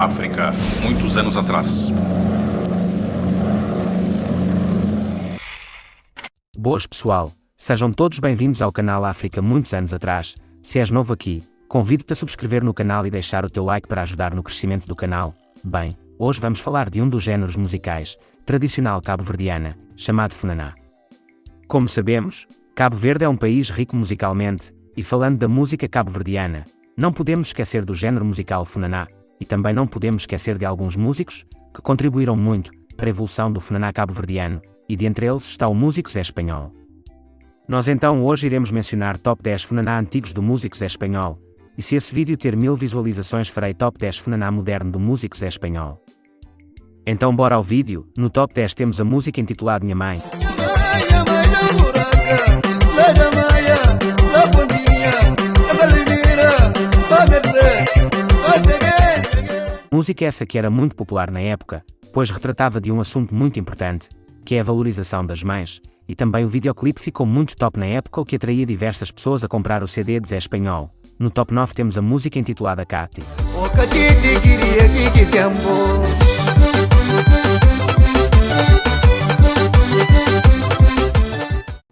África, muitos anos atrás. Boas pessoal, sejam todos bem-vindos ao canal África muitos anos atrás. Se és novo aqui, convido-te a subscrever no canal e deixar o teu like para ajudar no crescimento do canal. Bem, hoje vamos falar de um dos géneros musicais, tradicional cabo-verdiana, chamado funaná. Como sabemos, Cabo Verde é um país rico musicalmente, e falando da música cabo-verdiana, não podemos esquecer do género musical funaná, e também não podemos esquecer de alguns músicos, que contribuíram muito para a evolução do funaná cabo-verdiano, e de entre eles está o músico Zé Espanhol. Nós então hoje iremos mencionar top 10 funaná antigos do músico Zé Espanhol, e se esse vídeo ter 1000 visualizações farei top 10 funaná moderno do músico Zé Espanhol. Então bora ao vídeo. No top 10 temos a música intitulada Minha Mãe. Música essa que era muito popular na época, pois retratava de um assunto muito importante, que é a valorização das mães, e também o videoclipe ficou muito top na época, o que atraía diversas pessoas a comprar o CD de Zé Espanhol. No top 9 temos a música intitulada Cati.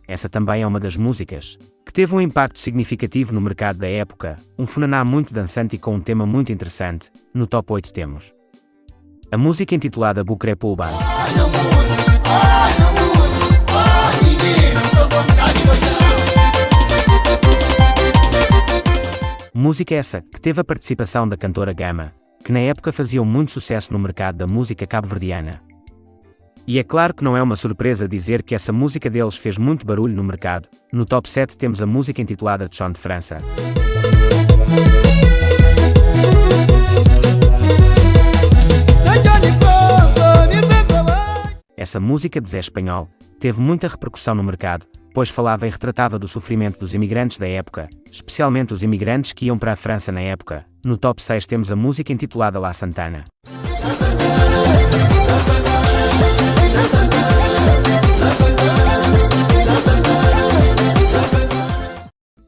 Essa também é uma das músicas que teve um impacto significativo no mercado da época, um funaná muito dançante e com um tema muito interessante. No top 8 temos a música intitulada Bucrepulban. Música essa que teve a participação da cantora Gama, que na época faziam muito sucesso no mercado da música cabo-verdiana. E é claro que não é uma surpresa dizer que essa música deles fez muito barulho no mercado. No top 7 temos a música intitulada Chão de França. Essa música de Zé Espanhol teve muita repercussão no mercado, pois falava e retratava do sofrimento dos imigrantes da época, especialmente os imigrantes que iam para a França na época. No top 6 temos a música intitulada La Santana.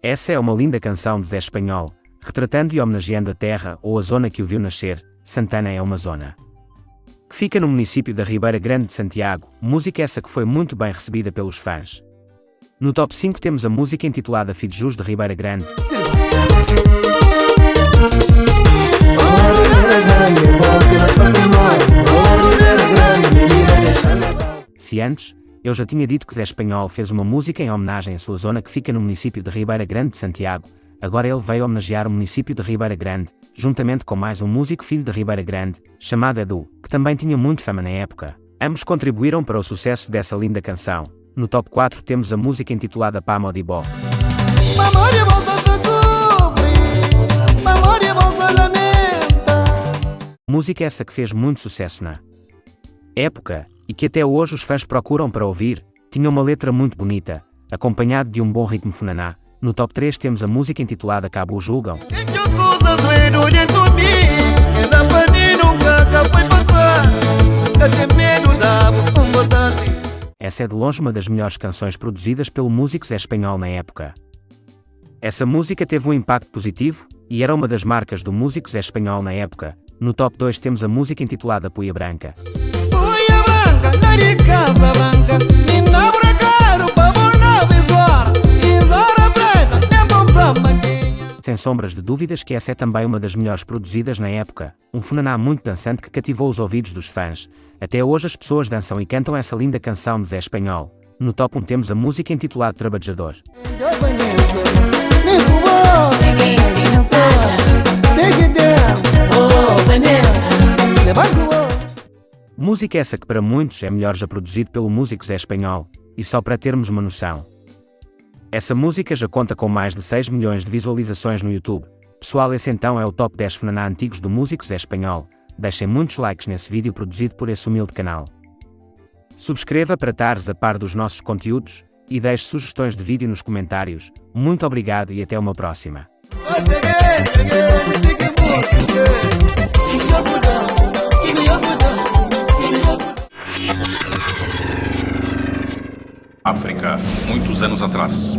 Essa é uma linda canção de Zé Espanhol, retratando e homenageando a terra ou a zona que o viu nascer. Santana é uma zona que fica no município da Ribeira Grande de Santiago, música essa que foi muito bem recebida pelos fãs. No top 5 temos a música intitulada Fidjus de Ribeira Grande. Se antes, eu já tinha dito que Zé Espanhol fez uma música em homenagem à sua zona que fica no município de Ribeira Grande de Santiago, agora ele veio homenagear o município de Ribeira Grande, juntamente com mais um músico filho de Ribeira Grande, chamado Edu, que também tinha muito fama na época. Ambos contribuíram para o sucesso dessa linda canção. No top 4 temos a música intitulada Pamo di Bo. Música essa que fez muito sucesso na época, e que até hoje os fãs procuram para ouvir, tinha uma letra muito bonita, acompanhado de um bom ritmo funaná. No top 3 temos a música intitulada Cabo Julgam. Essa é de longe uma das melhores canções produzidas pelo músico Zé Espanhol na época. Essa música teve um impacto positivo, e era uma das marcas do músico Zé Espanhol na época. No top 2 temos a música intitulada Puia Branca. Sem sombras de dúvidas que essa é também uma das melhores produzidas na época, um funaná muito dançante que cativou os ouvidos dos fãs. Até hoje as pessoas dançam e cantam essa linda canção de Zé Espanhol. No top 1 temos a música intitulada Trabalhador. Música essa que para muitos é melhor já produzido pelo músico Zé Espanhol, e só para termos uma noção. Essa música já conta com mais de 6 milhões de visualizações no YouTube. Pessoal, esse então é o top 10 funaná antigos do músico Zé Espanhol. Deixem muitos likes nesse vídeo produzido por esse humilde canal. Subscreva para estares a par dos nossos conteúdos, e deixe sugestões de vídeo nos comentários. Muito obrigado e até uma próxima. África, muitos anos atrás.